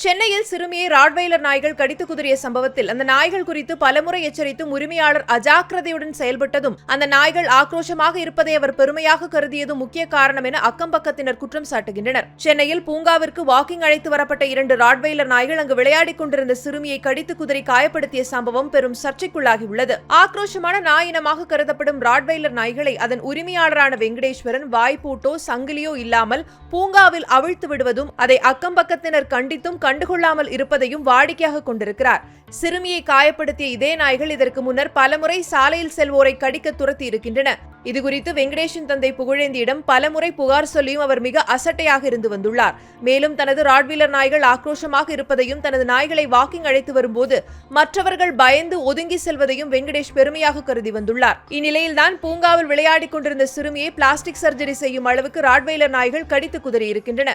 சென்னையில் சிறுமியை ராட்வைலர் நாய்கள் கடித்து குதறிய சம்பவத்தில் அந்த நாய்கள் குறித்து பலமுறை எச்சரித்தும் உரிமையாளர் அஜாக்கிரதையுடன் செயல்பட்டதும் அந்த நாய்கள் ஆக்ரோஷமாக இருப்பதை அவர் பெருமையாக கருதியதும் முக்கிய காரணம் என அக்கம்பக்கத்தினர் குற்றம் சாட்டுகின்றனர். சென்னையில் பூங்காவிற்கு வாக்கிங் அழைத்து வரப்பட்ட 2 ராட்வைலர் நாய்கள் அங்கு விளையாடிக் கொண்டிருந்த சிறுமியை கடித்து குதறி காயப்படுத்திய சம்பவம் பெரும் சர்ச்சைக்குள்ளாகியுள்ளது. ஆக்ரோஷமான நாய் இனமாக கருதப்படும் ராட்வைலர் நாய்களை அதன் உரிமையாளரான வெங்கடேஸ்வரன் வாய்ப்பூட்டோ சங்கிலியோ இல்லாமல் பூங்காவில் அவிழ்த்து விடுவதும் அதை அக்கம்பக்கத்தினர் கண்டித்தும் கண்டுகொள்ளாமல் இருப்பதையும் வாடிக்கையாக கொண்டிருக்கிறார். சிறுமியை காயப்படுத்திய இதே நாய்கள் இதற்கு முன்னர் பலமுறை சாலையில் செல்வோரை கடிக்க துரத்தி இருக்கின்றன. இதுகுறித்து வெங்கடேஷின் தந்தை புகழேந்தியிடம் பலமுறை புகார் சொல்லியும் அவர் மிக அசட்டையாக இருந்து வந்துள்ளார். மேலும் தனது ராட்வீலர் நாய்கள் ஆக்ரோஷமாக இருப்பதையும் தனது நாய்களை வாக்கிங் அழைத்து வரும்போது மற்றவர்கள் பயந்து ஒதுங்கி செல்வதையும் வெங்கடேஷ் பெருமையாக கருதி வந்துள்ளார். இந்நிலையில்தான் பூங்காவில் விளையாடிக் கொண்டிருந்த சிறுமியை பிளாஸ்டிக் சர்ஜரி செய்யும் அளவுக்கு ராட்வீலர் நாய்கள் கடித்து குதறி இருக்கின்றன.